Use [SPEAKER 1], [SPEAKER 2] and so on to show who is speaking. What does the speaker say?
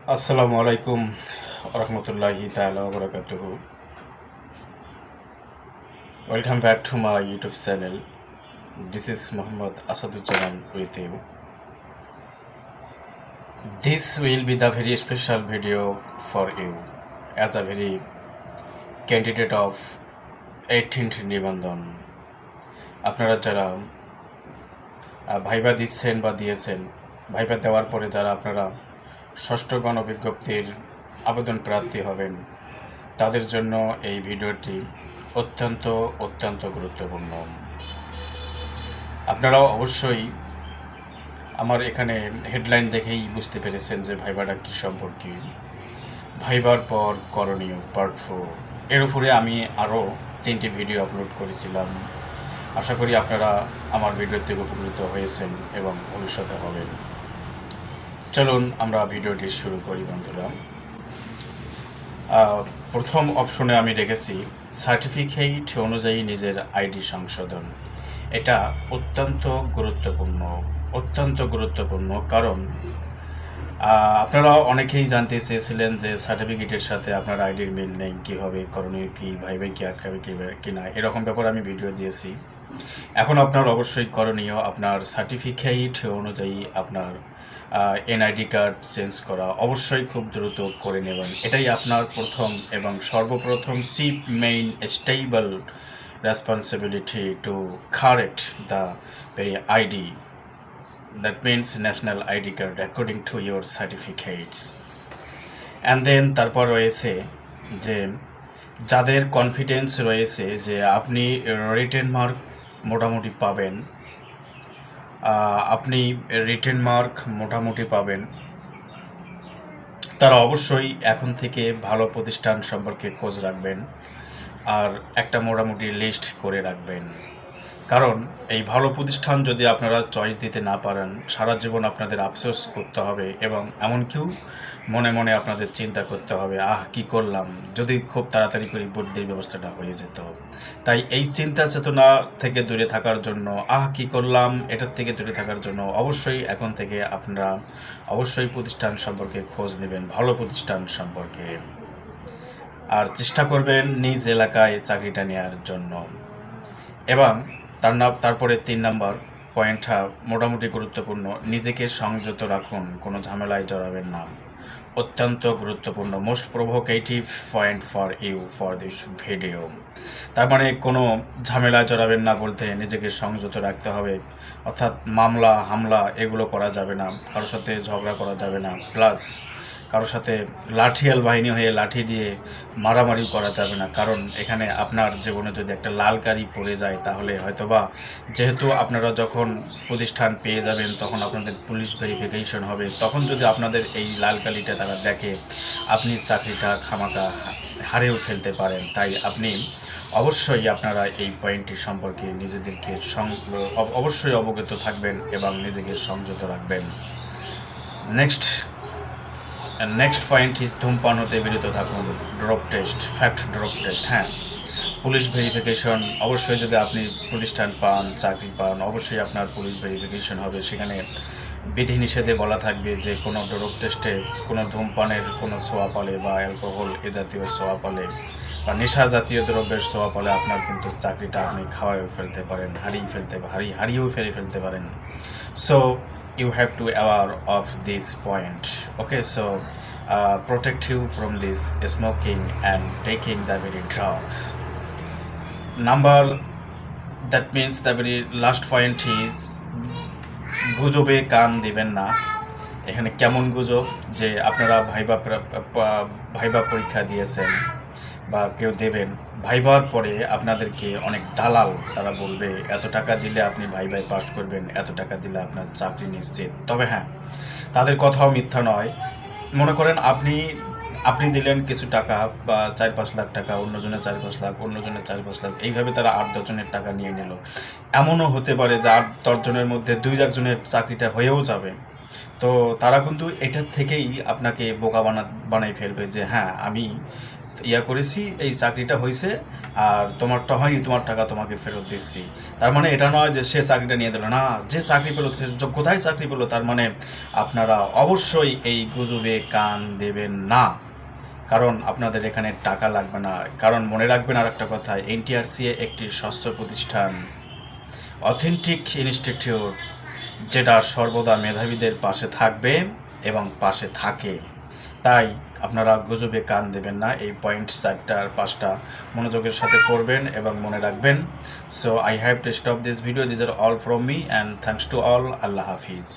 [SPEAKER 1] Assalamu alaikum warahmatullahi ta'ala wabarakatuhu. Welcome back to my YouTube channel. This is Muhammad Asaduzzaman with you. This will be the very special video for you as a very candidate of 18th নিবন্ধন। আপনারা যারা viva দিচ্ছেন বা দিয়েছেন, viva দেওয়ার পরে যারা আপনারা ষষ্ঠ গণবিজ্ঞপ্তির আবেদন প্রার্থী হবেন, তাদের জন্য এই ভিডিওটি অত্যন্ত গুরুত্বপূর্ণ। আপনারাও অবশ্যই আমার এখানে হেডলাইন দেখেই বুঝতে পেরেছেন যে ভাইবাটা কী সম্পর্কে। ভাইবার পর করণীয় পার্ট 4, এর উপরে আমি আরও 3টি ভিডিও আপলোড করেছিলাম। আশা করি আপনারা আমার ভিডিও থেকে উপকৃত হয়েছেন এবং ভবিষ্যতে হবেন। চলুন আমরা ভিডিওটি শুরু করি বন্ধুরা। প্রথম অপশনে আমি রেখেছি সার্টিফিকেট অনুযায়ী নিজের আইডি সংশোধন। এটা অত্যন্ত গুরুত্বপূর্ণ, কারণ আপনারা অনেকেই জানতে চেয়েছিলেন যে সার্টিফিকেটের সাথে আপনার আইডির মিল নেই, কী হবে, করণীয় কী, ভাই কি আটকাবে কি না, এরকম ব্যাপারে আমি ভিডিও দিয়েছি। এখন আপনার অবশ্যই করণীয় আপনার সার্টিফিকেট অনুযায়ী আপনার এনআইডি কার্ড চেঞ্জ করা অবশ্যই খুব দ্রুত করে নেবেন। এটাই আপনার প্রথম এবং সর্বপ্রথম chief main stable responsibility to correct the very ID, that means national ID card according to your certificates. And then তারপর রয়েছে যে যাদের কনফিডেন্স রয়েছে যে আপনি রিটেন মার্ক মোটামুটি পাবেন, তারা অবশ্যই এখন থেকে ভালো প্রতিষ্ঠান সম্পর্কে খোঁজ রাখবেন আর একটা মোটামুটি লিস্ট করে রাখবেন। কারণ এই ভালো প্রতিষ্ঠান যদি আপনারা চয়েস দিতে না পারেন, সারা জীবন আপনাদের আফসোস করতে হবে এবং এমনকিও মনে মনে আপনাদের চিন্তা করতে হবে, কি করলাম, যদি খুব তাড়াতাড়ি করে বদলির ব্যবস্থাটা হয়ে যেত। তাই এই চিন্তা চেতনা থেকে দূরে থাকার জন্য, কি করলাম এটার থেকে দূরে থাকার জন্য অবশ্যই এখন থেকে আপনারা অবশ্যই প্রতিষ্ঠান সম্পর্কে খোঁজ নেবেন, ভালো প্রতিষ্ঠান সম্পর্কে, আর চেষ্টা করবেন নিজ এলাকায় চাকরিটা নেওয়ার জন্য। এবং তারপরে 3 নম্বর পয়েন্টটা মোটামুটি গুরুত্বপূর্ণ, নিজেকে সংযত রাখুন, কোনো ঝামেলায় জড়াবেন না। অত্যন্ত গুরুত্বপূর্ণ, most provocative point for you for this video. তার মানে কোনো ঝামেলায় জড়াবেন না বলতে নিজেকে সংযত রাখতে হবে, অর্থাৎ মামলা হামলা এগুলো করা যাবে না, কারোর সাথে ঝগড়া করা যাবে না, প্লাস কারোর সাথে লাঠিয়াল বাহিনী হয়ে লাঠি দিয়ে মারামারি করা যাবে না। কারণ এখানে আপনার জীবনে যদি একটা লাল কালি পড়ে যায়, তাহলে হয়তোবা যেহেতু আপনারা যখন প্রতিষ্ঠান পেয়ে যাবেন তখন আপনাদের পুলিশ ভেরিফিকেশন হবে, তখন যদি আপনাদের এই লাল কালিটা তারা দেখে, আপনি চাকরিটা খামাকা হারিয়েও ফেলতে পারেন। তাই আপনি অবশ্যই আপনারা এই পয়েন্টটি সম্পর্কে নিজেদেরকে অবশ্যই অবগত থাকবেন এবং নিজেকে সংযত রাখবেন। নেক্সট পয়েন্ট ইজ ধূমপান হতে বিরত থাকুন। ফ্যাক্ট ড্রপ টেস্ট, হ্যাঁ, পুলিশ ভেরিফিকেশন অবশ্যই, যদি আপনি প্রতিষ্ঠান পান, চাকরি পান, অবশ্যই আপনার পুলিশ ভেরিফিকেশন হবে। সেখানে বিধিনিষেধে বলা থাকবে যে কোনো ড্রপ টেস্টে কোনো ধূমপানের কোনো ছোঁয়া পালে বা অ্যালকোহল এ জাতীয় ছোঁয়া পালে বা নেশা জাতীয় দ্রব্যের ছোঁয়া পালে আপনার কিন্তু চাকরিটা আপনি খাওয়াইও ফেলতে পারেন, হারিয়েও ফেলতে পারেন। So you have to aware of this point. Okay, so protect you from this smoking and taking the very drugs. That means the very last point is গুজবে কান দিবেন না। এখানে কেমন গুজব, যে আপনারা ভাইবা পরীক্ষা দিয়েছেন বা কেউ দেবেন, ভাইবার পরে আপনাদেরকে অনেক দালাল তারা বলবে এত টাকা দিলে আপনি ভাইবায় পাস করবেন, এত টাকা দিলে আপনার চাকরি নিশ্চিত। তবে হ্যাঁ, তাদের কথাও মিথ্যা নয়। মনে করেন আপনি দিলেন কিছু টাকা বা 4-5 লাখ টাকা, অন্যজনের 4-5 লাখ, অন্যজনের 4-5 লাখ, এইভাবে তারা 8-10 জনের টাকা নিয়ে নিল। এমনও হতে পারে যে 8-10 জনের মধ্যে 2-1 জনের চাকরিটা হয়েও যাবে। তো তারা কিন্তু এটার থেকেই আপনাকে বোকা বানাই ফেলবে যে হ্যাঁ, আমি ইয়া করেছি, এই চাকরিটা হয়েছে আর তোমারটা হয়নি, তোমার টাকা তোমাকে ফেরত দিচ্ছি। তার মানে এটা নয় যে সে চাকরিটা নিয়ে দিল না, যে চাকরি পেলো সে যোগ্যতায় চাকরি পেলো। তার মানে আপনারা অবশ্যই এই গুজবে কান দেবেন না, কারণ আপনাদের এখানে টাকা লাগবে না। কারণ মনে রাখবেন আর একটা কথা, এনটিআরসিএ একটি স্বচ্ছ প্রতিষ্ঠান, অথেন্টিক ইনস্টিটিউট, যেটা সর্বদা মেধাবীদের পাশে থাকবে এবং পাশে থাকে। তাই আপনারা গুজবে কান দেবেন না, এই পয়েন্ট 4টা আর 5টা মনোযোগের সাথে পড়বেন এবং মনে রাখবেন। So I have to stop this video, this are all from me and thanks to all. আল্লাহ হাফিজ।